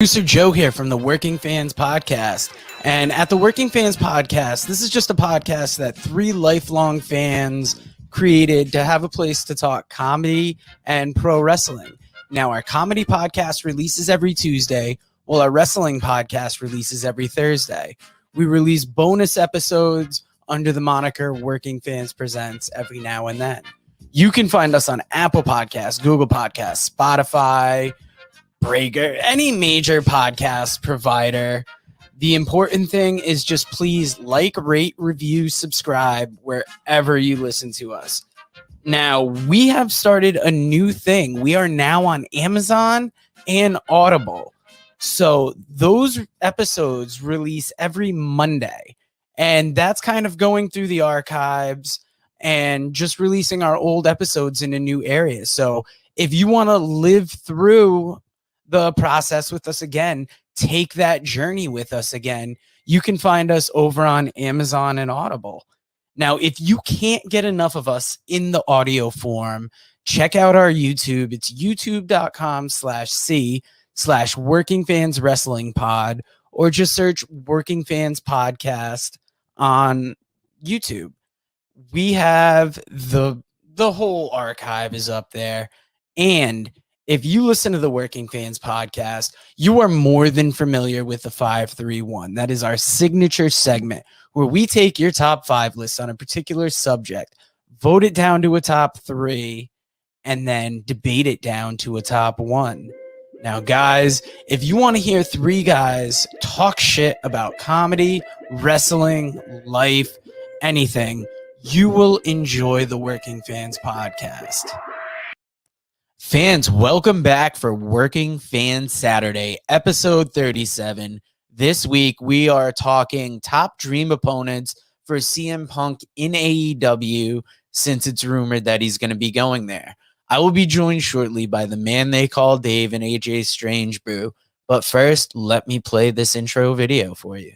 Producer Joe here from the Working Fans Podcast. And at the Working Fans Podcast, this is just a podcast that three lifelong fans created to have a place to talk comedy and pro wrestling. Now, our comedy podcast releases every Tuesday, while our wrestling podcast releases every Thursday. We release bonus episodes under the moniker Working Fans Presents every now and then. You can find us on Apple Podcasts, Google Podcasts, Spotify, Breaker, any major podcast provider. The important thing is just please like, rate, review, subscribe wherever you listen to us. Now, we have started a new thing. We are now on Amazon and Audible. So those episodes release every Monday. And that's kind of going through the archives and just releasing our old episodes in a new area. So if you want to live through the process with us again, take that journey with us again, you can find us over on Amazon and Audible. Now, if you can't get enough of us in the audio form, check out our YouTube. It's youtube.com/C/Working Fans Wrestling Pod, or just search Working Fans Podcast on YouTube. We have the whole archive is up there. And if you listen to the Working Fans Podcast, you are more than familiar with the 531. That is our signature segment where we take your top 5 lists on a particular subject, vote it down to a top 3, and then debate it down to a top 1. Now, guys, if you want to hear 3 guys talk shit about comedy, wrestling, life, anything, you will enjoy the Working Fans Podcast. Fans, welcome back for Working Fans Saturday, episode 37. This week, we are talking top dream opponents for CM Punk in AEW, since it's rumored that he's going to be going there. I will be joined shortly by the man they call Dave and AJ Strangebrew. But first, let me play this intro video for you.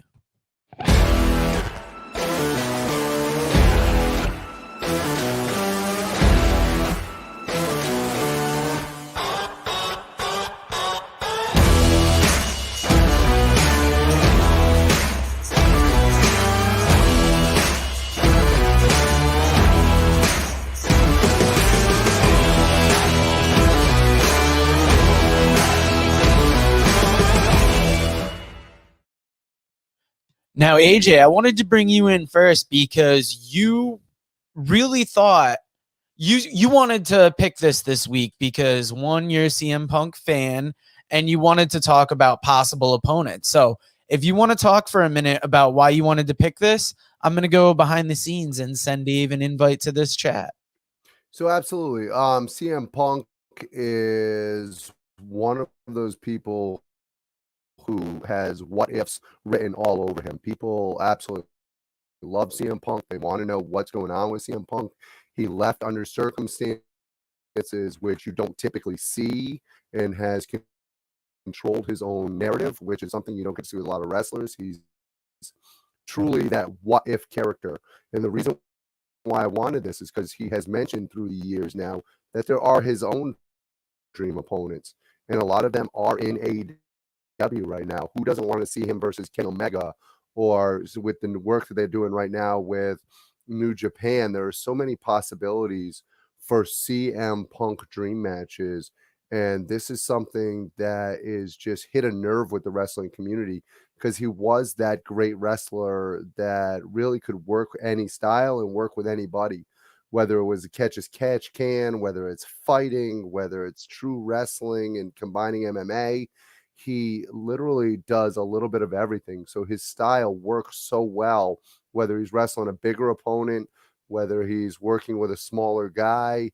Now, AJ, I wanted to bring you in first because you really thought you wanted to pick this week because, one, you're a CM Punk fan and you wanted to talk about possible opponents. So if you want to talk for a minute about why you wanted to pick this, I'm going to go behind the scenes and send Dave an invite to this chat. So absolutely. CM Punk is one of those people who has what ifs written all over him. People absolutely love CM Punk. They want to know what's going on with CM Punk. He left under circumstances which you don't typically see, and has controlled his own narrative, which is something you don't get to see with a lot of wrestlers. He's truly that what if character. And the reason why I wanted this is because he has mentioned through the years now that there are his own dream opponents, and a lot of them are in AEW right now. Who doesn't want to see him versus Ken Omega, or with the work that they're doing right now with New Japan? There are so many possibilities for CM Punk dream matches, and this is something that is just hit a nerve with the wrestling community, because he was that great wrestler that really could work any style and work with anybody, whether it was a catch as catch can, whether it's fighting, whether it's true wrestling and combining MMA. He literally does a little bit of everything. So his style works so well, whether he's wrestling a bigger opponent, whether he's working with a smaller guy.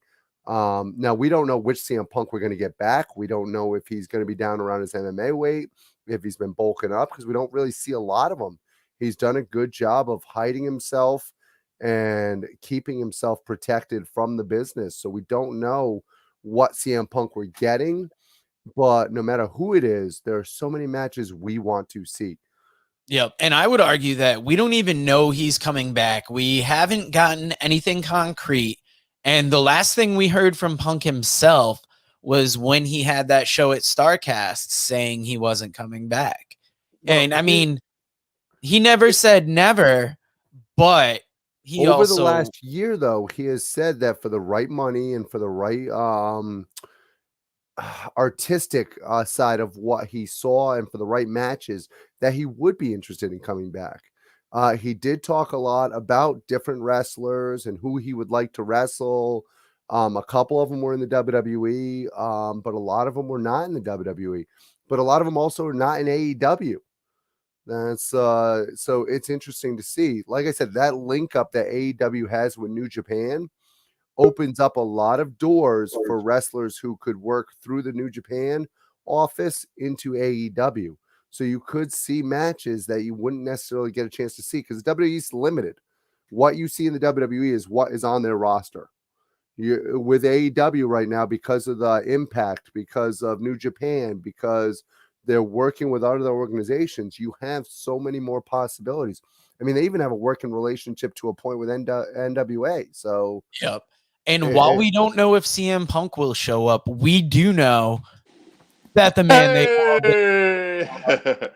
Now, we don't know which CM Punk we're going to get back. We don't know if he's going to be down around his MMA weight, if he's been bulking up, because we don't really see a lot of him. He's done a good job of hiding himself and keeping himself protected from the business. So we don't know what CM Punk we're getting. But no matter who it is, there are so many matches we want to see. Yep. And I would argue that we don't even know he's coming back. We haven't gotten anything concrete. And the last thing we heard from Punk himself was when he had that show at StarCast saying he wasn't coming back. And I mean, he never said never, but he over also the last year, though, he has said that for the right money and for the right artistic side of what he saw and for the right matches, that he would be interested in coming back. He did talk a lot about different wrestlers and who he would like to wrestle. A couple of them were in the WWE, but a lot of them were not in the WWE. But a lot of them also are not in AEW. That's so it's interesting to see. Like I said, that link up that AEW has with New Japan opens up a lot of doors for wrestlers who could work through the New Japan office into AEW. So you could see matches that you wouldn't necessarily get a chance to see because WWE is limited. What you see in the WWE is what is on their roster. With AEW right now, because of the impact, because of New Japan, because they're working with other organizations, you have so many more possibilities. I mean, they even have a working relationship to a point with NWA. So, yep. And while we don't know if CM Punk will show up, we do know that the man they called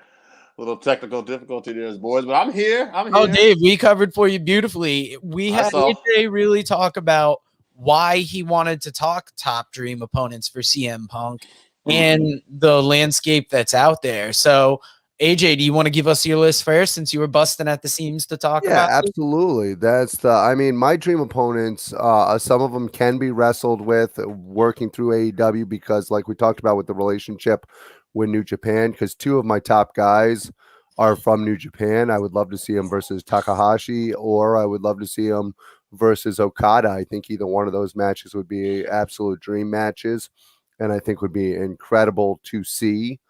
little technical difficulty there, boys, but I'm here. Oh, Dave, we covered for you beautifully. We had AJ really talk about why he wanted to talk top dream opponents for CM Punk and the landscape that's out there. So, AJ, do you want to give us your list first since you were busting at the seams to talk about it? Absolutely. I mean, my dream opponents, some of them can be wrestled with working through AEW because, like we talked about with the relationship with New Japan, because two of my top guys are from New Japan. I would love to see him versus Takahashi, or I would love to see him versus Okada. I think either one of those matches would be absolute dream matches, and I think would be incredible to see.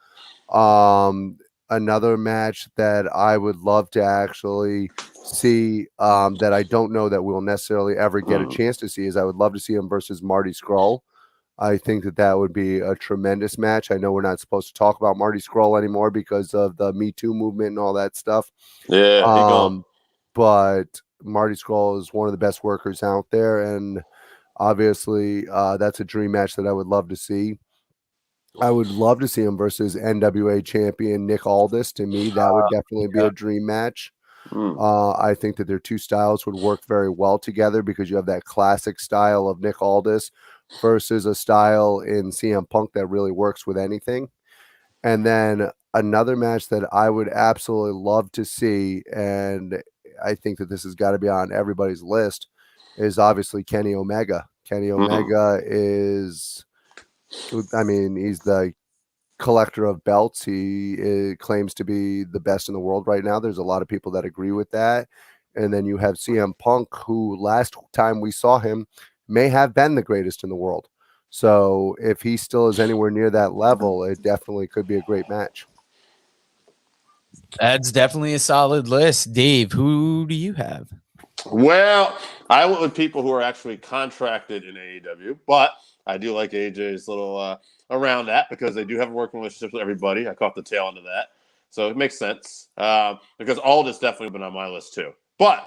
Another match that I would love to actually see that I don't know that we'll necessarily ever get a chance to see is I would love to see him versus Marty Scurll. I think that would be a tremendous match. I know we're not supposed to talk about Marty Scurll anymore because of the Me Too movement and all that stuff. Yeah, but Marty Scurll is one of the best workers out there, and obviously that's a dream match that I would love to see. I would love to see him versus NWA champion Nick Aldis. To me, that would definitely be a dream match. I think that their two styles would work very well together because you have that classic style of Nick Aldis versus a style in CM Punk that really works with anything. And then another match that I would absolutely love to see, and I think that this has got to be on everybody's list, is obviously Kenny Omega. Kenny Omega is, I mean, he's the collector of belts. He claims to be the best in the world right now. There's a lot of people that agree with that. And then you have CM Punk, who last time we saw him may have been the greatest in the world. So if he still is anywhere near that level, it definitely could be a great match. That's definitely a solid list. Dave, who do you have? Well, I went with people who are actually contracted in AEW, but I do like AJ's little around that because they do have a working relationship with everybody. I caught the tail end of that. So it makes sense because Aldis definitely been on my list too. But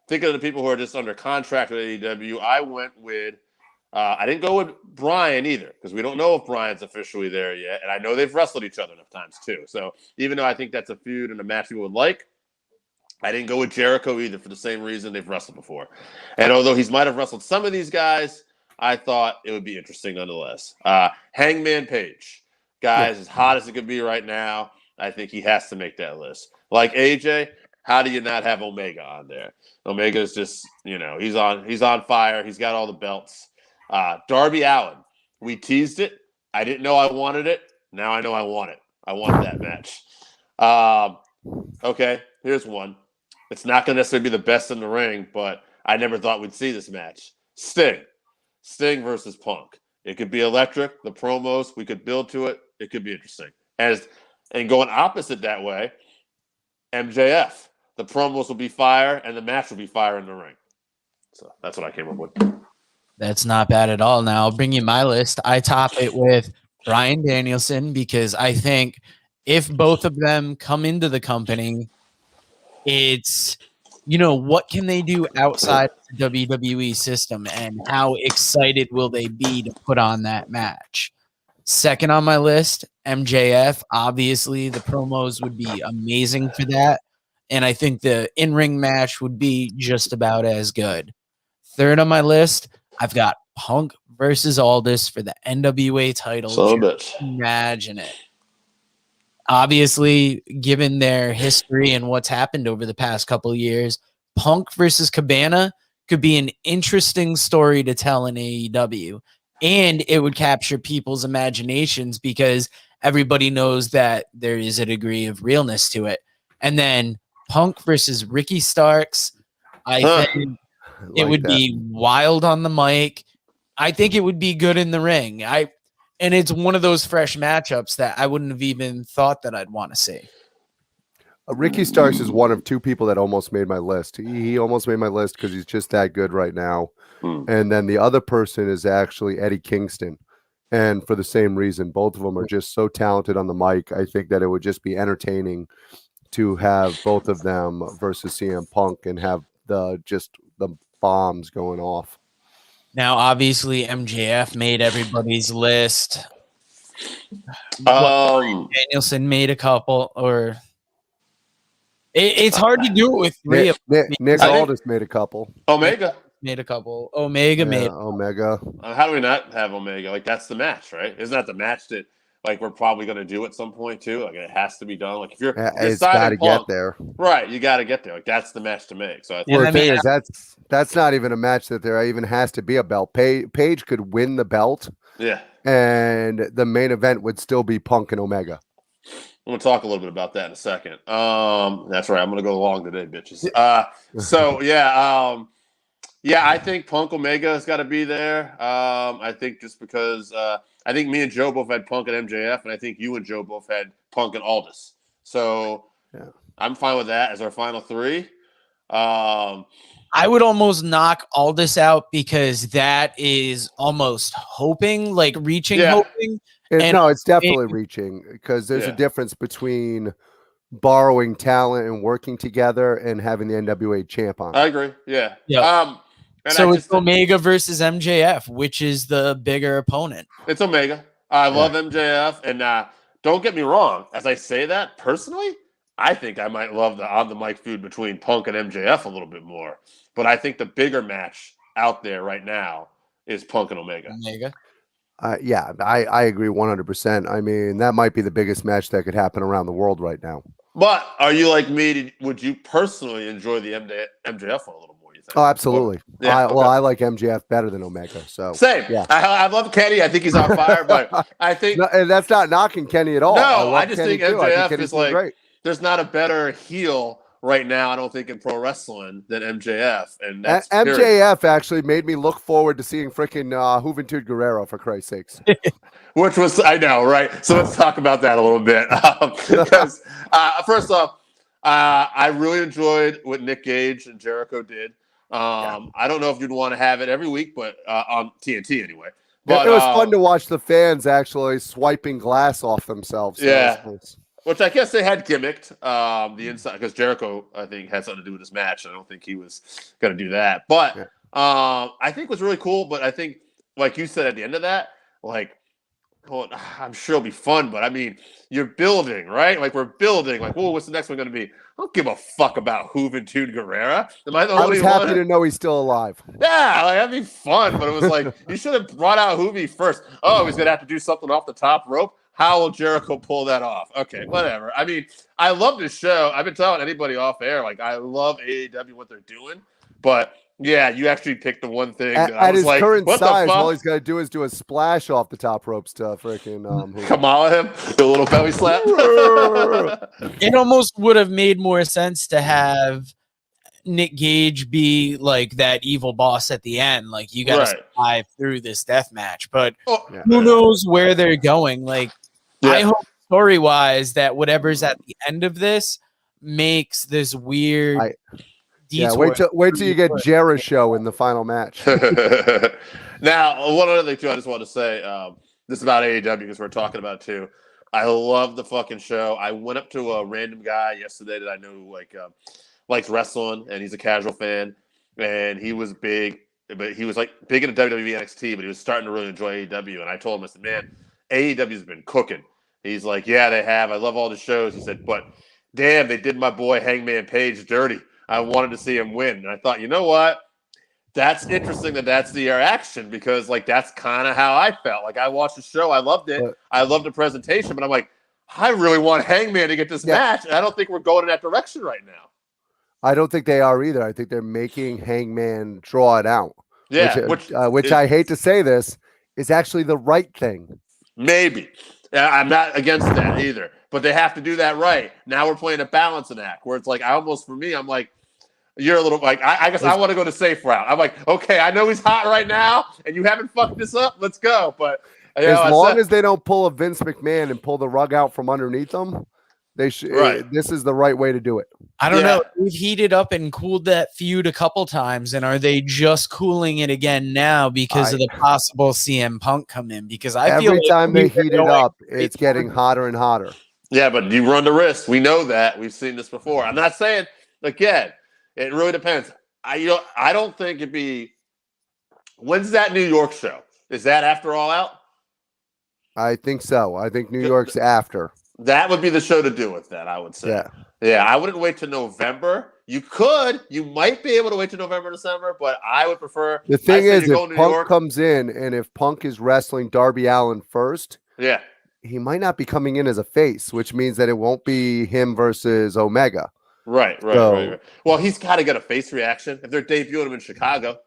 thinking of the people who are just under contract with AEW, I went with I didn't go with Brian either because we don't know if Brian's officially there yet. And I know they've wrestled each other enough times too. So even though I think that's a feud and a match people would like, I didn't go with Jericho either for the same reason they've wrestled before. And although he might have wrestled some of these guys, I thought it would be interesting nonetheless. Hangman Page. Guys, as hot as it could be right now, I think he has to make that list. Like AJ, how do you not have Omega on there? Omega is just, he's on fire. He's got all the belts. Darby Allin. We teased it. I didn't know I wanted it. Now I know I want it. I want that match. Okay, here's one. It's not going to necessarily be the best in the ring, but I never thought we'd see this match. Sting versus Punk. It could be electric. The promos, we could build to it. It could be interesting. And going opposite that way, MJF. The promos will be fire, and the match will be fire in the ring. So that's what I came up with. That's not bad at all. Now I'll bring you my list. I top it with Bryan Danielson because I think if both of them come into the company, it's, what can they do outside the WWE system and how excited will they be to put on that match? Second on my list, MJF. Obviously, the promos would be amazing for that. And I think the in-ring match would be just about as good. Third on my list, I've got Punk versus Aldis for the NWA title. So a bit. Imagine it. Obviously, given their history and what's happened over the past couple of years, Punk versus Cabana could be an interesting story to tell in AEW. And it would capture people's imaginations because everybody knows that there is a degree of realness to it. And then Punk versus Ricky Starks, I think it would be wild on the mic. I think it would be good in the ring. And it's one of those fresh matchups that I wouldn't have even thought that I'd want to see. Ricky Starks is one of two people that almost made my list. He almost made my list because he's just that good right now. And then the other person is actually Eddie Kingston. And for the same reason, both of them are just so talented on the mic. I think that it would just be entertaining to have both of them versus CM Punk and have the bombs going off. Now, obviously, MJF made everybody's list. Danielson made a couple, or it's hard to do it with three of them. Nick Aldis made a couple. Omega made a couple. Omega made Omega. How do we not have Omega? Like, that's the match, right? Isn't that the match that like we're probably going to do at some point too? Like, it has to be done. Like, if you're it's got to get there, right? You got to get there. Like, that's the match to make. So the thing is, that's not even a match that there even has to be a belt. Paige could win the belt, and the main event would still be Punk and Omega. I'm gonna talk a little bit about that in a second. That's right. I'm gonna go long today, bitches. I think Punk Omega has got to be there. I think just because I think me and Joe both had Punk and MJF, and I think you and Joe both had Punk and Aldis. So I'm fine with that as our final three. I would almost knock Aldis out because that is almost hoping, like reaching hoping. No, it's definitely reaching because there's a difference between borrowing talent and working together and having the NWA champ on. I agree. Yeah. So it's Omega versus MJF, which is the bigger opponent. It's Omega. I love MJF, and don't get me wrong. As I say that, personally, I think I might love the on the mic feud between Punk and MJF a little bit more. But I think the bigger match out there right now is Punk and Omega. I agree 100%. I mean, that might be the biggest match that could happen around the world right now. But are you like me? Would you personally enjoy the MJF one a little more, you think? Oh, absolutely. I like MJF better than Omega. So same. Yeah. I love Kenny. I think he's on fire, but I think and that's not knocking Kenny at all. No, I just think MJF is like great. There's not a better heel right now, I don't think, in pro wrestling than MJF. And that's MJF actually made me look forward to seeing freaking Juventud Guerrero, for Christ's sakes. Which was, I know, right? So let's talk about that a little bit. Because first off, I really enjoyed what Nick Gage and Jericho did. I don't know if you'd want to have it every week, but on TNT anyway. But it was fun to watch the fans actually swiping glass off themselves. So which I guess they had gimmicked the inside because Jericho, I think, had something to do with this match. I don't think he was going to do that. But I think it was really cool. But I think, like you said at the end of that, like, well, I'm sure it'll be fun. But, I mean, you're building, right? Like, we're building. Like, whoa, what's the next one going to be? I don't give a fuck about Juventud Guerrera. Am I the only one? I was happy to know he's still alive. Yeah, like, that'd be fun. But it was like, you should have brought out Juvi first. Oh, he's going to have to do something off the top rope. How will Jericho pull that off? Okay, whatever. I mean, I love this show. I've been telling anybody off air, like, I love AEW, what they're doing. But, yeah, you actually picked the one thing. At his current size, all he's got to do is do a splash off the top ropes to freaking Kamala him, do a little belly slap. It almost would have made more sense to have Nick Gage be like that evil boss at the end. Like, you got to survive through this death match. But who knows where they're going? Like, I hope story-wise that whatever's at the end of this makes this weird detour. Wait till you get Jericho in the final match. Now, one other thing, too, I just want to say, this is about AEW because we're talking about it, too. I love the fucking show. I went up to a random guy yesterday that I know who, likes wrestling, and he's a casual fan, and he was big, but he was, like, big into WWE NXT, but he was starting to really enjoy AEW, and I told him, I said, man, AEW's been cooking. He's like, yeah, they have. I love all the shows. He said, but damn, they did my boy Hangman Page dirty. I wanted to see him win. And I thought, you know what? That's interesting that's the reaction because, like, that's kind of how I felt. Like, I watched the show. I loved it. I loved the presentation. But I'm like, I really want Hangman to get this match. And I don't think we're going in that direction right now. I don't think they are either. I think they're making Hangman draw it out. Yeah. Which I hate to say this, is actually the right thing. Maybe. I'm not against that either. But they have to do that right. Now we're playing a balancing act where it's like, I'm like, you're a little like, I guess I want to go the safe route. I'm like, okay, I know he's hot right now, and you haven't fucked this up. Let's go. But as long as they don't pull a Vince McMahon and pull the rug out from underneath them, they should. Right. This is the right way to do it. I don't know. We've heated up and cooled that feud a couple times, and are they just cooling it again now because of the possible CM Punk come in? Because I feel every time they heat it up, it's getting hotter and hotter. Yeah, but you run the risk. We know that. We've seen this before. I'm not saying, again, it really depends. I don't think it'd be. When's that New York show? Is that after All Out? I think so. I think New York's after. That would be the show to do with that, I would say. Yeah, I wouldn't wait till November. You might be able to wait till November, December, but I would prefer. The thing is, if Punk comes in and if Punk is wrestling Darby Allin first, he might not be coming in as a face, which means that it won't be him versus Omega. Right. Well, he's got to get a face reaction if they're debuting him in Chicago.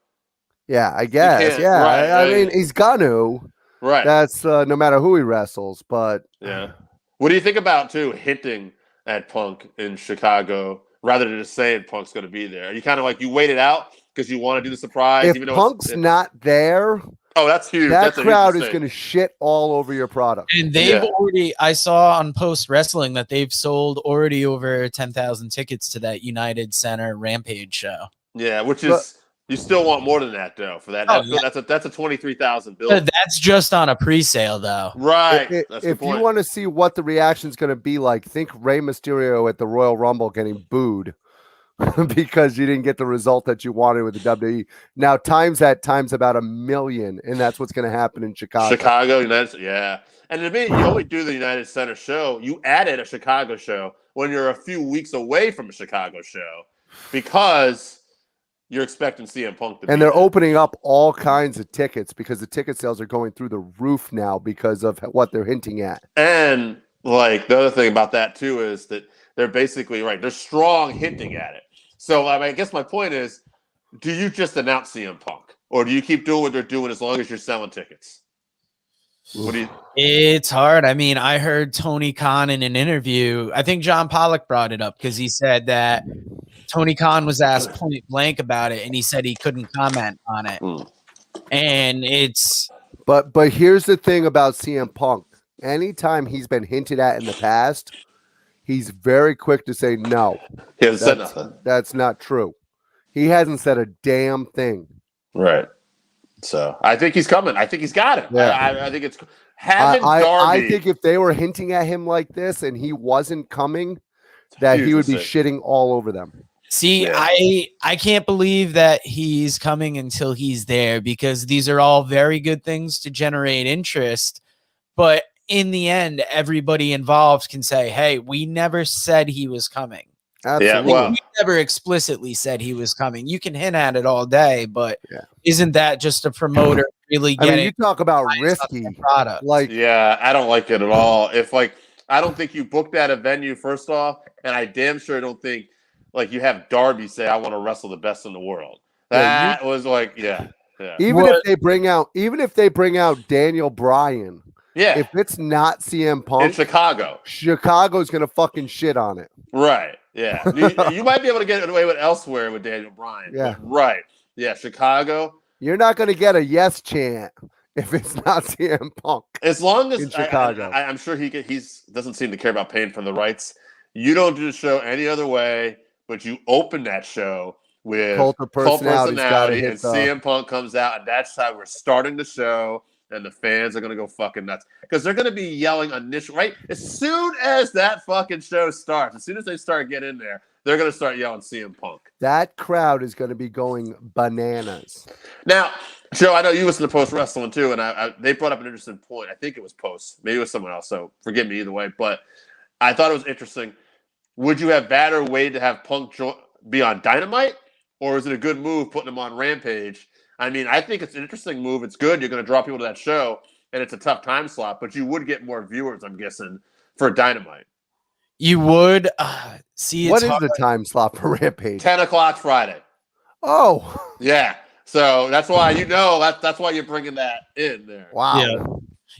Yeah, I guess. Yeah, I mean, he's gonna. Right. That's no matter who he wrestles, but yeah. What do you think about too hinting at Punk in Chicago rather than just saying Punk's going to be there? Are you kind of like you wait it out because you want to do the surprise? If even though Punk's not there, that's huge. That crowd is going to shit all over your product. And they've already, I saw on Post Wrestling that they've sold already over 10,000 tickets to that United Center Rampage show. Yeah, which is. You still want more than that, though, for that. That's a 23,000 bill. That's just on a pre-sale, though. Right. If you want to see what the reaction is going to be like, think Rey Mysterio at the Royal Rumble getting booed because you didn't get the result that you wanted with the WWE. Now, times about 1 million, and that's what's going to happen in Chicago. And to me, you only do the United Center show. You added a Chicago show when you're a few weeks away from a Chicago show because you're expecting CM Punk to be they're there. opening up all kinds of tickets because the ticket sales are going through the roof now because of what they're hinting at. And like the other thing about that too is that they're basically right. They're strong hinting at it. So I guess my point is, do you just announce CM Punk or do you keep doing what they're doing as long as you're selling tickets? What do you? It's hard. I mean, I heard Tony Khan in an interview. I think John Pollock brought it up because he said that Tony Khan was asked point blank about it, and he said he couldn't comment on it. And it's but here's the thing about CM Punk. Anytime he's been hinted at in the past, he's very quick to say no. He hasn't said nothing. That's not true. He hasn't said a damn thing. Right. So I think he's coming. I think he's got it. Yeah. I think it's having Darby. I think if they were hinting at him like this and he wasn't coming, that he would be shitting all over them. See, I can't believe that he's coming until he's there because these are all very good things to generate interest. But in the end, everybody involved can say, hey, we never said he was coming. Absolutely. We never explicitly said he was coming. You can hint at it all day, but isn't that just a promoter really getting? I mean, you talk about risky product. I don't like it at all. I don't think you booked at a venue first off, and I damn sure don't think you have Darby say, I want to wrestle the best in the world. That was Even if they bring out Daniel Bryan, if it's not CM Punk in Chicago's gonna fucking shit on it. Right. Yeah. you might be able to get away with elsewhere with Daniel Bryan. Yeah. Right. Yeah. Chicago. You're not gonna get a yes chant if it's not CM Punk. As long as in Chicago. I'm sure he doesn't seem to care about paying for the rights. You don't do the show any other way, but you open that show with Cult of Personality and CM Punk comes out, and that's how we're starting the show. And the fans are going to go fucking nuts because they're going to be yelling right? As soon as that fucking show starts, as soon as they start getting in there, they're going to start yelling CM Punk. That crowd is going to be going bananas. Now, Joe, I know you listen to Post Wrestling too, and they brought up an interesting point. I think it was Post, maybe it was someone else. So forgive me either way, but I thought it was interesting. Would you have better waited to have Punk be on Dynamite, or is it a good move putting him on Rampage? I mean, I think it's an interesting move. It's good. You're going to draw people to that show, and it's a tough time slot, but you would get more viewers, I'm guessing, for Dynamite. You would see. What is the time slot for Rampage? 10 o'clock Friday. Oh, yeah. So that's why that's why you're bringing that in there. Wow. Yeah.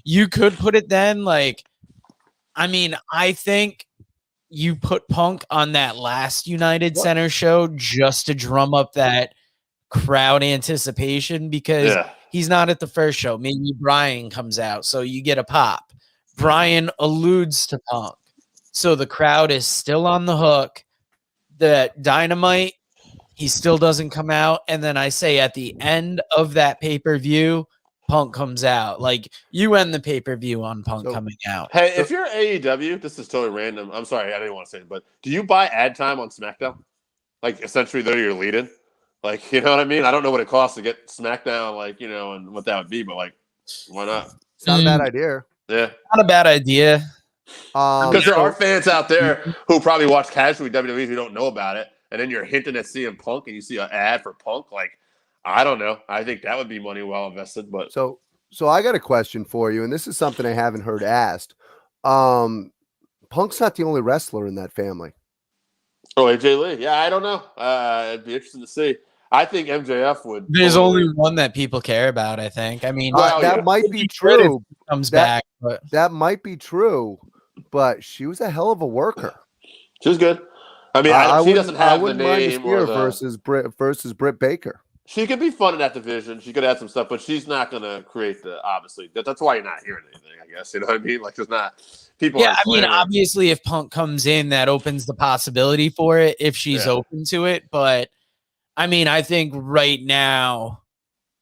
You could put it then. Like, I mean, I think you put Punk on that last United Center show just to drum up that crowd anticipation because he's not at the first show. Maybe Brian comes out, so you get a pop. Brian alludes to Punk, so the crowd is still on the hook. The Dynamite, he still doesn't come out, and then I say at the end of that pay-per-view, Punk comes out. Like, you end the pay-per-view on Punk coming out. Hey, if you're AEW, this is totally random. I'm sorry, I didn't want to say it, but do you buy ad time on SmackDown? Like, essentially, they're your lead-in? Like, you know what I mean? I don't know what it costs to get SmackDown, like, you know, and what that would be, but, like, why not? It's not a bad idea. Yeah. Not a bad idea. Because there are fans out there who probably watch casually WWE who don't know about it, and then you're hinting at CM Punk and you see an ad for Punk. Like, I don't know. I think that would be money well invested. But so I got a question for you, and this is something I haven't heard asked. Punk's not the only wrestler in that family. Oh, AJ Lee. Yeah, I don't know. It'd be interesting to see. I think MJF would. There's only one that people care about, I think. I mean, that might be true. Comes back, but that might be true. But she was a hell of a worker. She was good. I mean, she doesn't have the name or versus Britt Baker. She could be fun in that division. She could add some stuff, but she's not going to create the obviously. That's why you're not hearing anything, I guess. You know what I mean? Like, there's not people. Yeah, I mean, obviously, if Punk comes in, that opens the possibility for it if she's open to it. But I mean, I think right now,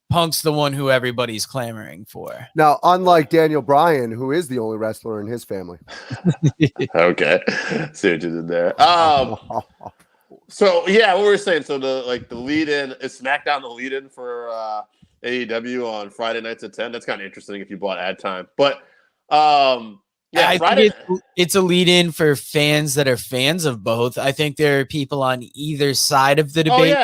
Punk's the one who everybody's clamoring for. Now, unlike Daniel Bryan, who is the only wrestler in his family. Okay, see what you did there. So yeah, what we were saying. So the lead-in is SmackDown. The lead-in for AEW on Friday nights at 10. That's kind of interesting if you bought ad time. But I think it's a lead-in for fans that are fans of both. I think there are people on either side of the debate,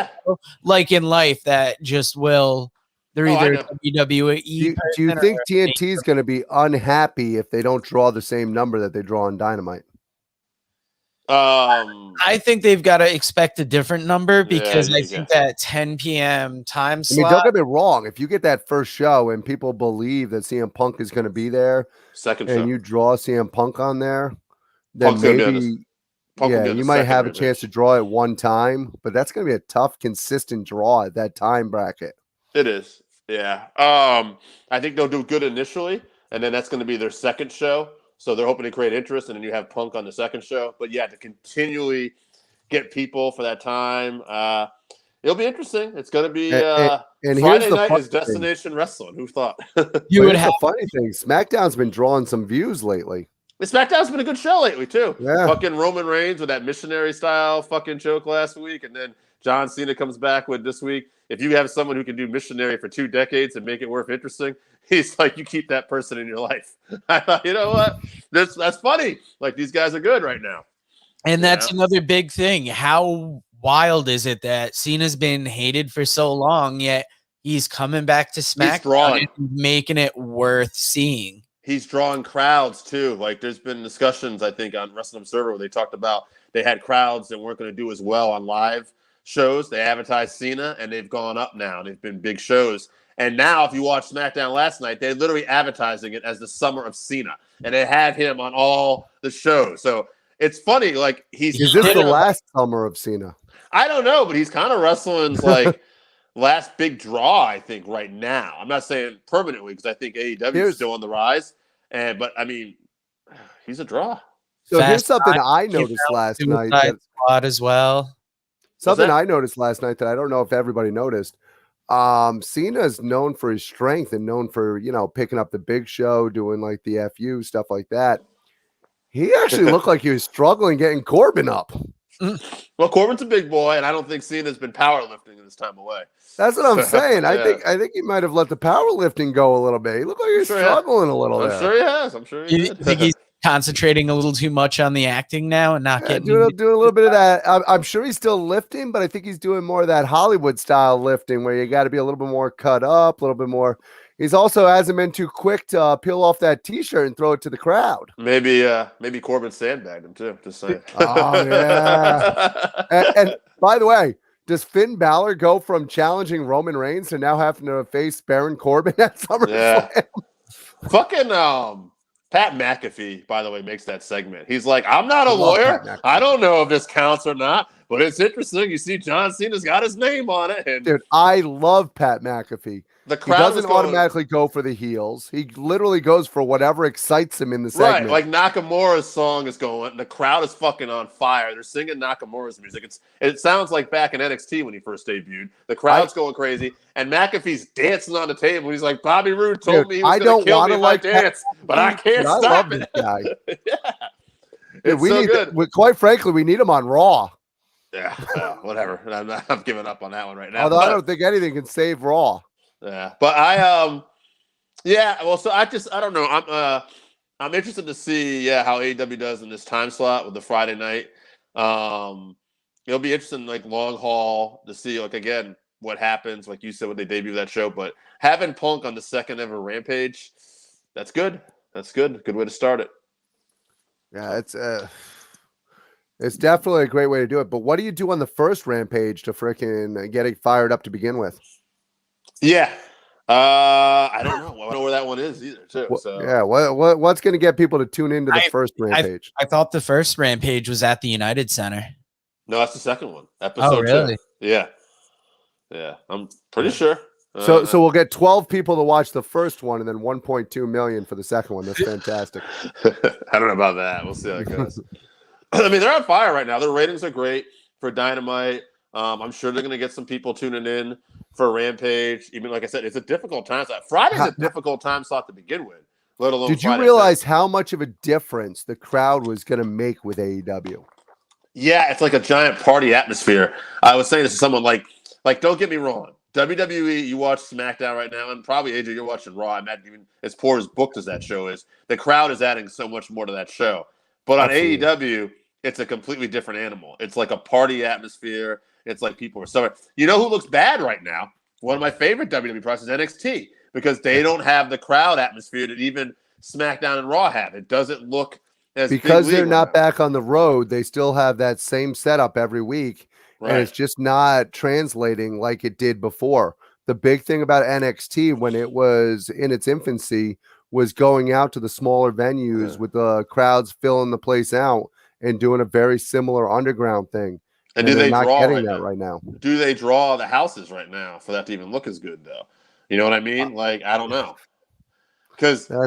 like in life, that just will. They're either WWE. Do you think TNT is going to be unhappy if they don't draw the same number that they draw on Dynamite? I think they've got to expect a different number because I think that 10 p.m. time slot. I mean, don't get me wrong. If you get that first show and people believe that CM Punk is going to be there, you draw CM Punk on there, then maybe you might have a chance to draw at one time. But that's going to be a tough, consistent draw at that time bracket. It is. Yeah. I think they'll do good initially, and then that's going to be their second show. So they're hoping to create interest, and then you have Punk on the second show. But yeah, to continually get people for that time, it'll be interesting. It's going to be and Friday night is Destination Wrestling. Who thought? You would have the funny thing. SmackDown's been drawing some views lately. SmackDown's been a good show lately too. Yeah. Fucking Roman Reigns with that missionary style fucking joke last week, and then John Cena comes back with this week. If you have someone who can do missionary for 2 decades and make it worth interesting, he's like, you keep that person in your life. I thought, you know what? That's funny. Like, these guys are good right now. And that's another big thing. How wild is it that Cena's been hated for so long, yet he's coming back to SmackDown and making it worth seeing? He's drawing crowds too. Like, there's been discussions, I think, on Wrestling Observer where they talked about they had crowds that weren't going to do as well on live shows. They advertised Cena, and they've gone up now. They've been big shows. And now, if you watch SmackDown last night, they're literally advertising it as the Summer of Cena, and they have him on all the shows. So it's funny. Like, is this the last Summer of Cena? I don't know, but he's kind of wrestling's like last big draw, I think, right now. I'm not saying permanently because I think AEW is still on the rise. But I mean, he's a draw. So here's something I noticed last night. Squad as well. Something I noticed last night that I don't know if everybody noticed. Cena is known for his strength and known for, picking up the big show, doing like the FU, stuff like that. He actually looked like he was struggling getting Corbin up. Well, Corbin's a big boy, and I don't think Cena's been powerlifting in this time away. That's what I'm saying. Yeah. I think he might have let the powerlifting go a little bit. He looked like he's struggling a little I'm there. sure he has. I'm sure he You did. think he's concentrating a little too much on the acting now and not getting doing a little bit of that. I'm sure he's still lifting, but I think he's doing more of that Hollywood style lifting where you got to be a little bit more cut up, a little bit more. He's also hasn't been too quick to peel off that T-shirt and throw it to the crowd. Maybe Corbin sandbagged him too. Just saying. Oh yeah. And by the way, does Finn Balor go from challenging Roman Reigns to now having to face Baron Corbin at SummerSlam? Yeah. Fucking Pat McAfee, by the way, makes that segment. He's like, I'm not a lawyer. I don't know if this counts or not, but it's interesting. You see, John Cena's got his name on it. And dude, I love Pat McAfee. The crowd doesn't automatically go for the heels. He literally goes for whatever excites him in the segment. Right, like Nakamura's song is going. The crowd is fucking on fire. They're singing Nakamura's music. It sounds like back in NXT when he first debuted. The crowd's going crazy, and McAfee's dancing on the table. He's like, Bobby Roode told me he was going to kill me if I dance, but I can't stop it. This guy. Yeah, we need good. Quite frankly, we need him on Raw. Yeah, whatever. I'm giving up on that one right now. Although I don't think anything can save Raw. Yeah, but yeah. Well, so I don't know. I'm interested to see how AEW does in this time slot with the Friday night. It'll be interesting, like long haul, to see like again what happens. Like you said, when they debut that show, but having Punk on the second ever Rampage, that's good. That's good. Good way to start it. Yeah, it's definitely a great way to do it. But what do you do on the first Rampage to freaking get it fired up to begin with? Yeah. I don't know. I don't know where that one is either, too. So. Yeah, what's going to get people to tune into the first Rampage? I thought the first Rampage was at the United Center. No, that's the second one. Episode really? 2. Yeah. Yeah, I'm pretty sure. So we'll get 12 people to watch the first one and then 1.2 million for the second one. That's fantastic. I don't know about that. We'll see how it goes. I mean, they're on fire right now. Their ratings are great for Dynamite. I'm sure they're going to get some people tuning in for Rampage. Even like I said, it's a difficult time slot. Friday's a difficult time slot to begin with, let alone. Did you realize how much of a difference the crowd was going to make with AEW? Yeah, it's like a giant party atmosphere. I was saying this to someone like don't get me wrong. WWE, you watch SmackDown right now, and probably AJ, you're watching Raw. I imagine even as poor as booked as that show is, the crowd is adding so much more to that show. But on AEW, it's a completely different animal. It's like a party atmosphere. It's like people are so. You know who looks bad right now? One of my favorite WWE products is NXT because they don't have the crowd atmosphere that even SmackDown and Raw have. It doesn't look as because they're not back on the road. They still have that same setup every week, and it's just not translating like it did before. The big thing about NXT when it was in its infancy was going out to the smaller venues with the crowds filling the place out and doing a very similar underground thing. And do they not draw getting that right now? Do they draw the houses right now for that to even look as good though? You know what I mean? Like I don't know, because I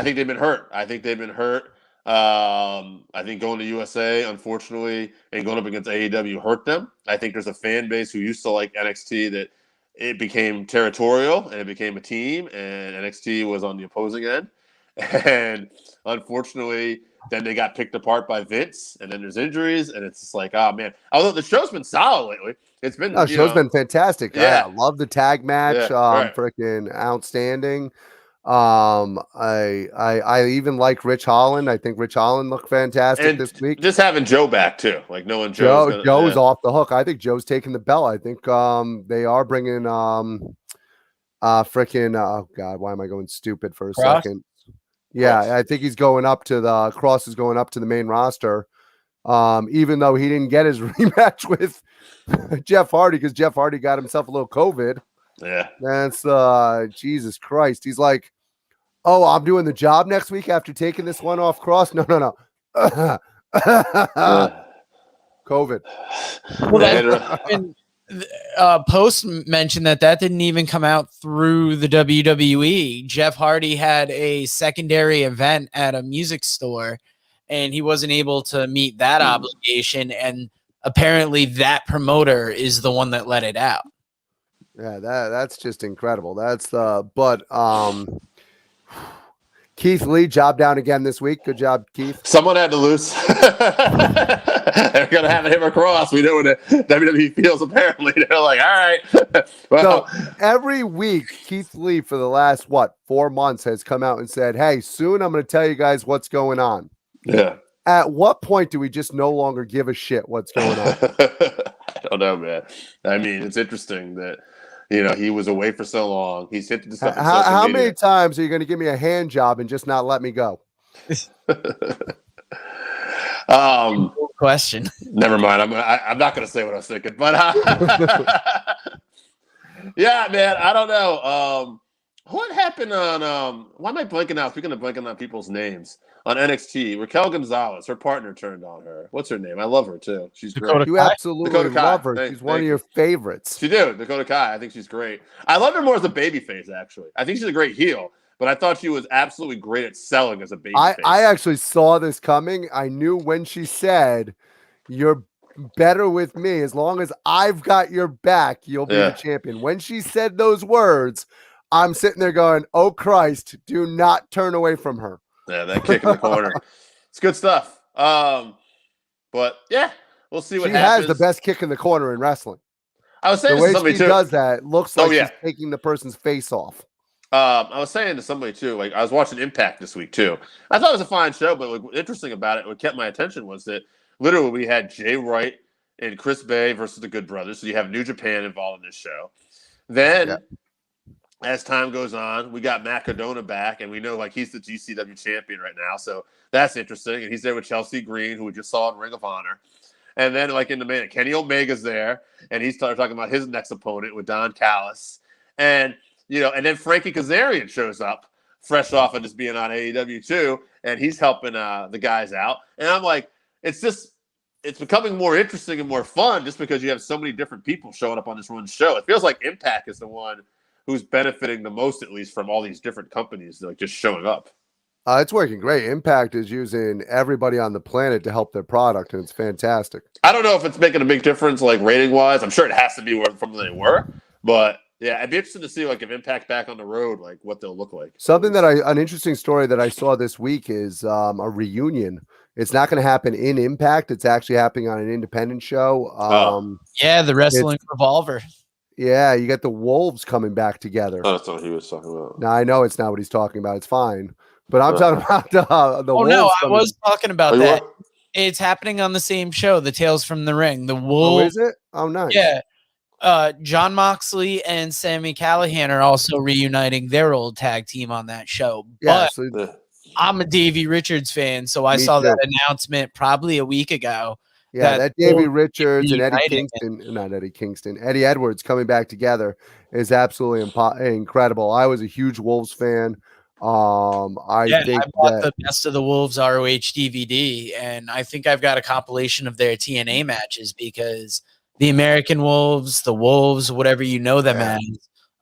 think they've been hurt. I think going to USA, unfortunately, and going up against AEW hurt them. I think there's a fan base who used to like NXT that it became territorial and it became a team, and NXT was on the opposing end, and unfortunately. Then they got picked apart by Vince, and then there's injuries, and it's just like, oh man. Although the show's been solid lately, it's been the show's been fantastic. Yeah, I love the tag match. Freaking outstanding. I even like Rich Holland. I think Rich Holland looked fantastic this week. Just having Joe back too, like knowing Joe's off the hook. I think Joe's taking the belt. I think they are bringing freaking oh god, why am I going stupid for a second? Yeah, I think he's going up to the Cross is going up to the main roster. Even though he didn't get his rematch with Jeff Hardy because Jeff Hardy got himself a little COVID. Yeah. That's Jesus Christ. He's like, oh, I'm doing the job next week after taking this one off Cross. No. COVID. Post mentioned that didn't even come out through the WWE. Jeff Hardy had a secondary event at a music store, and he wasn't able to meet that obligation. And apparently, that promoter is the one that let it out. Yeah, that's just incredible. That's Keith Lee, job down again this week. Good job, Keith. Someone had to lose. They're gonna have him across. We know what the WWE feels. Apparently, they're like, all right. Well, So every week, Keith Lee for the last 4 months has come out and said, "Hey, soon I'm going to tell you guys what's going on." yeah. At what point do we just no longer give a shit what's going on? I don't know, man. I mean, it's interesting that he was away for so long. He's hit the stuff. How many times are you going to give me a hand job and just not let me go? Question. Never mind. I'm not going to say what I was thinking, but yeah, man. I don't know. What happened on? Why am I blanking out? Speaking of blanking on people's names on NXT, Raquel Gonzalez, her partner turned on her. What's her name? I love her too. She's great. You absolutely Dakota Kai. love her. She's one of your favorites. She do. Dakota Kai. I think she's great. I love her more as a babyface, actually. I think she's a great heel, but I thought she was absolutely great at selling as a babyface. I actually saw this coming. I knew when she said, "You're better with me. As long as I've got your back, you'll be the champion." When she said those words, I'm sitting there going, "Oh Christ, do not turn away from her." Yeah, that kick in the corner. It's good stuff. But yeah, we'll see what happens. She has the best kick in the corner in wrestling. I was saying the way to somebody she too. Does that looks like she's taking the person's face off. I was saying to somebody too, like I was watching Impact this week too. I thought it was a fine show, but what's interesting about it, what kept my attention was that literally we had Jay Wright and Chris Bay versus the Good Brothers. So you have New Japan involved in this show. Then as time goes on, we got Matt Cardona back, and we know like he's the GCW champion right now. So that's interesting. And he's there with Chelsea Green, who we just saw in Ring of Honor. And then like in the minute, Kenny Omega's there, and he started talking about his next opponent with Don Callis. And and then Frankie Kazarian shows up fresh off of just being on AEW too, and he's helping the guys out. And I'm like, it's becoming more interesting and more fun just because you have so many different people showing up on this one show. It feels like Impact is the one who's benefiting the most, at least from all these different companies like just showing up. It's working great. Impact is using everybody on the planet to help their product, and it's fantastic. I don't know if it's making a big difference, like rating wise. I'm sure it has to be from where they were, but yeah, I'd be interested to see like if Impact back on the road, like what they'll look like. An interesting story that I saw this week is a reunion. It's not going to happen in Impact. It's actually happening on an independent show. The Wrestling Revolver. Yeah, you got the Wolves coming back together. Oh, that's not what he was talking about. Now I know it's not what he's talking about. It's fine, but I'm talking about the Wolves. Oh no, I was talking about that. It's happening on the same show, the Tales from the Ring. The Wolves. Oh, is it? Oh, nice. Yeah. John Moxley and Sami Callihan are also reuniting their old tag team on that show. Yeah, but I'm a Davey Richards fan, so I saw that announcement probably a week ago. Yeah, that Davey Richards and Eddie Edwards coming back together is absolutely incredible. I was a huge Wolves fan. I bought the Best of the Wolves ROH DVD, and I think I've got a compilation of their TNA matches because the American Wolves, the Wolves, whatever you know them as,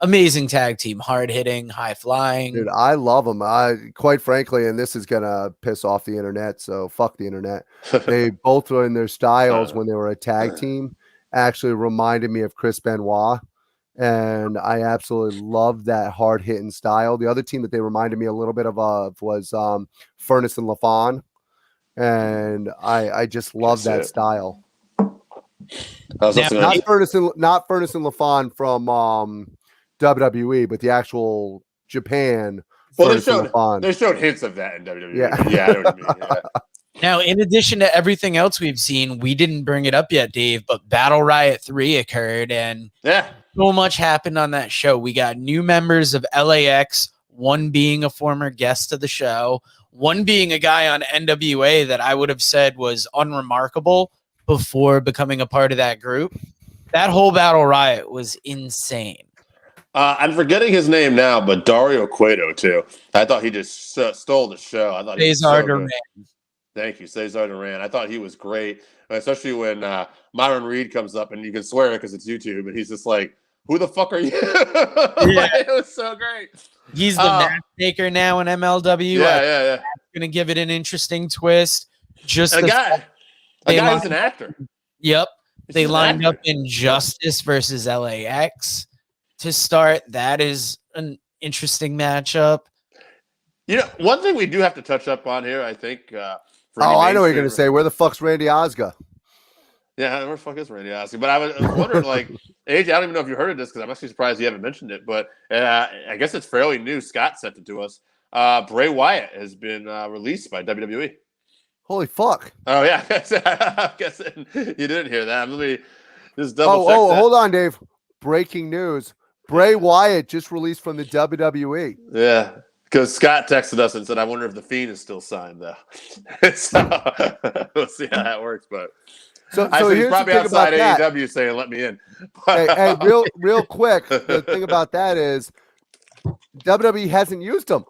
amazing tag team, hard hitting, high flying. Dude, I love them. Quite frankly, and this is gonna piss off the internet, so fuck the internet. They both were in their styles when they were a tag team. Actually, reminded me of Chris Benoit, and I absolutely love that hard hitting style. The other team that they reminded me a little bit of was Furnace and LaFon, and I just love that style. Not Furnace and LaFon from WWE, but the actual Japan. Well, they showed hints of that in WWE. Yeah, I know what you mean. Yeah. Now, in addition to everything else we've seen, we didn't bring it up yet, Dave, but Battle Riot 3 occurred, and so much happened on that show. We got new members of LAX, one being a former guest of the show, one being a guy on NWA that I would have said was unremarkable before becoming a part of that group. That whole Battle Riot was insane. I'm forgetting his name now, but Dario Cueto too. I thought he just stole the show. I thought he was so good. Thank you, Cesar Duran. I thought he was great, especially when Myron Reed comes up, and you can swear it because it's YouTube, and he's just like, "Who the fuck are you?" It was so great. He's the matchmaker now in MLW. Yeah. Going to give it an interesting twist. Just a guy who's an actor. Yep, they lined up Injustice versus LAX to start. That is an interesting matchup. You know, one thing we do have to touch up on here, I think. I know what you're gonna say. Where the fuck's Randy Osga? Yeah, where the fuck is Randy Osga? But I was wondering, like, AJ, I don't even know if you heard of this because I'm actually surprised you haven't mentioned it. But I guess it's fairly new. Scott sent it to us. Bray Wyatt has been released by WWE. Holy fuck! Oh yeah, I'm guessing you didn't hear that. Let me just double check. Hold on, Dave. Breaking news: Bray Wyatt just released from the WWE. Yeah, because Scott texted us and said, "I wonder if the Fiend is still signed though." So we'll see how that works. But so he's here's probably the thing outside about that. AEW saying, "Let me in." hey, real quick. The thing about that is WWE hasn't used him.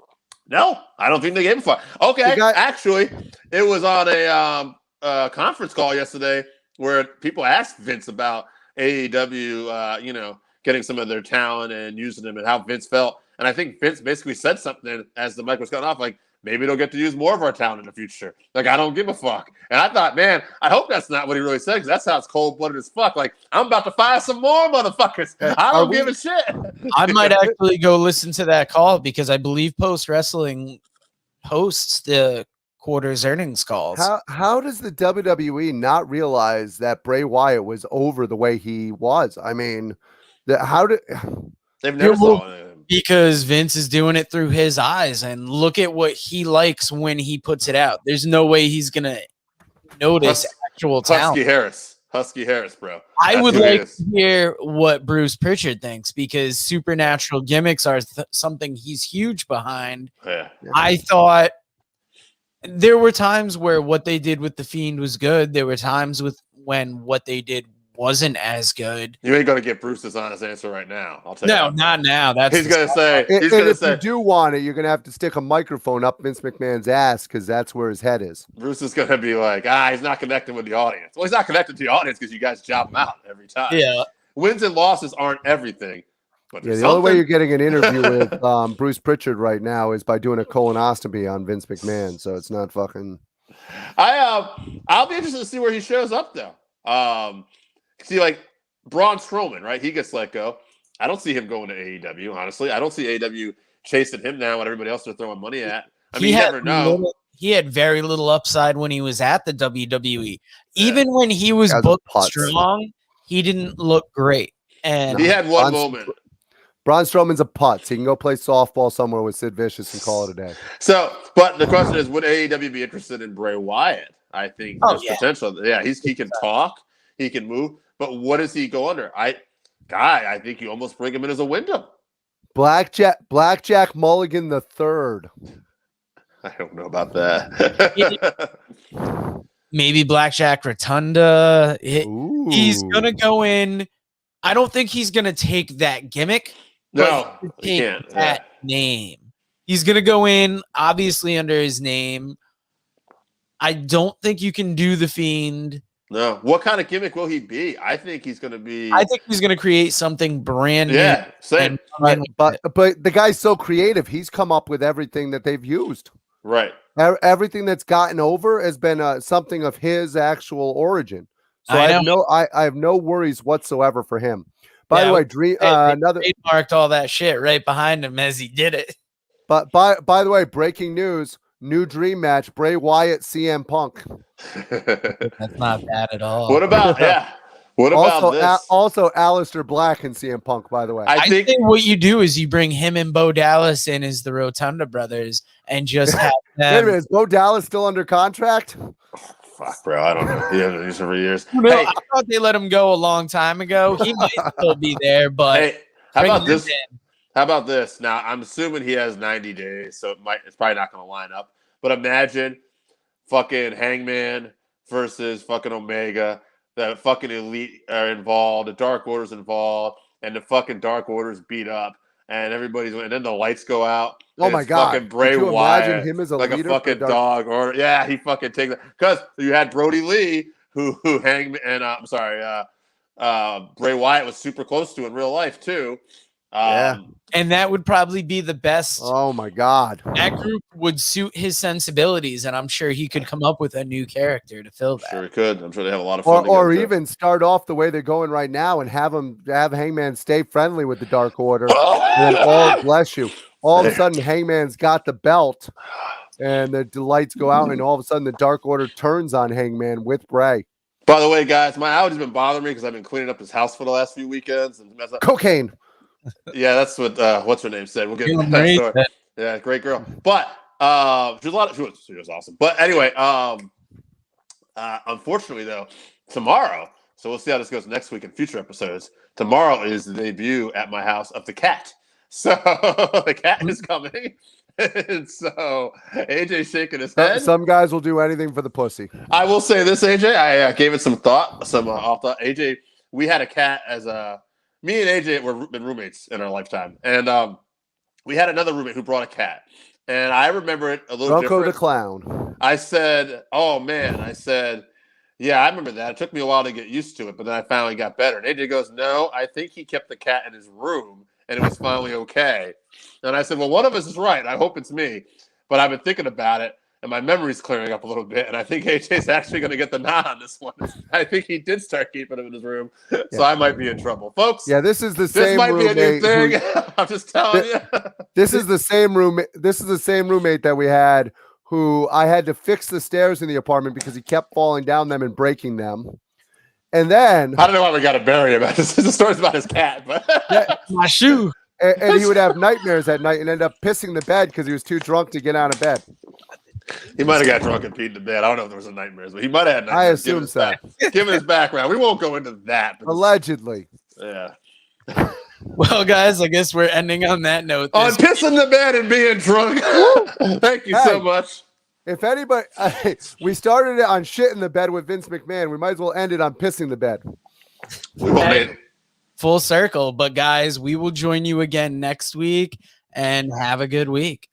No, I don't think they gave a fuck. Okay, actually, it was on a conference call yesterday where people asked Vince about AEW, getting some of their talent and using them and how Vince felt. And I think Vince basically said something as the mic was going off, like, maybe they'll get to use more of our talent in the future. Like, I don't give a fuck. And I thought, man, I hope that's not what he really said, because that sounds cold-blooded as fuck. Like, I'm about to fire some more motherfuckers. I don't give a shit. I might actually go listen to that call because I believe Post Wrestling posts the quarter's earnings calls. How does the WWE not realize that Bray Wyatt was over the way he was? I mean, they've never saw it. Because Vince is doing it through his eyes, and look at what he likes when he puts it out. There's no way he's gonna notice actual talent. Husky Harris, bro. I would like to hear what Bruce Pritchard thinks, because supernatural gimmicks are something he's huge behind. Yeah. I thought there were times where what they did with the Fiend was good. There were times when what they did wasn't as good. You ain't gonna get Bruce's honest answer right now. I'll tell you. No, not now. That's if you do want it, you're gonna have to stick a microphone up Vince McMahon's ass, because that's where his head is. Bruce is gonna be like, he's not connecting with the audience. Well, he's not connected to the audience because you guys job him out every time. Yeah. Wins and losses aren't everything. But the only way you're getting an interview with Bruce Pritchard right now is by doing a colonoscopy on Vince McMahon. So it's not fucking. I'll be interested to see where he shows up though. See, like Braun Strowman, right? He gets let go. I don't see him going to AEW, honestly. I don't see AEW chasing him now when everybody else are throwing money at. I mean, you never know. He had very little upside when he was at the WWE. Even when he was booked strong, he didn't look great. And he had one moment. Braun Strowman's a putz. He can go play softball somewhere with Sid Vicious and call it a day. So, but the question is, would AEW be interested in Bray Wyatt? I think there's potential. Yeah, he can talk. He can move. But what does he go under? I think you almost bring him in as a Wyndham. Blackjack Mulligan the third. I don't know about that. Maybe Blackjack Rotunda. He's gonna go in. I don't think he's gonna take that gimmick. No, he can't. That name. He's gonna go in obviously under his name. I don't think you can do the Fiend. No. What kind of gimmick will he be? I think he's going to be. I think he's going to create something brand new. Yeah, same. But the guy's so creative. He's come up with everything that they've used. Right. Everything that's gotten over has been something of his actual origin. So I have no worries whatsoever for him. By the way, another trademarked all that shit right behind him as he did it. But by the way, breaking news. New dream match, Bray Wyatt, CM Punk. That's not bad at all. What about this? Also, Aleister Black and CM Punk, by the way. I think what you do is you bring him and Bo Dallas in as the Rotunda brothers and just have them. Wait a minute, is Bo Dallas still under contract? Fuck, bro. I don't know. He hasn't used it for years. No, I thought they let him go a long time ago. He might still be there, but hey, how about this? How about this? Now, I'm assuming he has 90 days, so it's probably not going to line up. But imagine fucking Hangman versus fucking Omega. The fucking Elite are involved. The Dark Order's involved. And the fucking Dark Order's beat up. And and then the lights go out. Oh, my God. Fucking Bray Wyatt, him as a leader, a fucking dog. Or yeah, he fucking takes it. Because you had Brody Lee, who Hangman, and Bray Wyatt was super close to in real life, too. And that would probably be the best. Oh my God. That group would suit his sensibilities, and I'm sure he could come up with a new character to fill that. Sure he could. I'm sure they have a lot of fun. Or even start off the way they're going right now and have Hangman stay friendly with the Dark Order. And then bless you. All of a sudden, Hangman's got the belt, and the lights go out, and all of a sudden, the Dark Order turns on Hangman with Bray. By the way, guys, my allergies been bothering me because I've been cleaning up his house for the last few weekends and mess up. Cocaine. Yeah, that's what what's her name said. We'll get into that Great. story. Yeah, great girl. But she was awesome. But anyway, unfortunately though, tomorrow. So we'll see how this goes next week in future episodes. Tomorrow is the debut at my house of the cat. So the cat is coming. And so AJ shaking his head. Some guys will do anything for the pussy. I will say this, AJ. I gave it some thought, some off thought. AJ, we had a cat as a. Me and AJ were been roommates in our lifetime, and we had another roommate who brought a cat, and I remember it a little Bronco different. the Clown. I said, "Oh man," I said, "Yeah, I remember that. It took me a while to get used to it, but then I finally got better." And AJ goes, "No, I think he kept the cat in his room, and it was finally okay." And I said, "Well, one of us is right. I hope it's me." But I've been thinking about it, and my memory's clearing up a little bit. And I think AJ's actually going to get the nod on this one. I think he did start keeping him in his room, so I might be in trouble, folks. Yeah, this is the This same might be a new roommate. thing. I'm just telling you. This is the same roommate. This is the same roommate that we had, who I had to fix the stairs in the apartment because he kept falling down them and breaking them. And then I don't know why we got to bury him. This is the story's about his cat, but My shoe. and he would have nightmares at night and end up pissing the bed because he was too drunk to get out of bed. he might have got drunk and peed in the bed. I don't know if there was a nightmares, but he might have had nightmares. I assume so. Given his background, we won't go into that. But Allegedly. yeah. Well, guys, I guess we're ending on that note. On pissing the bed and being drunk. Thank you so Hey. much. If anybody, we started it on shit in the bed with Vince McMahon. We might as well end it on pissing the bed. We will make Full circle. But guys, we will join you again next week, and have a good week.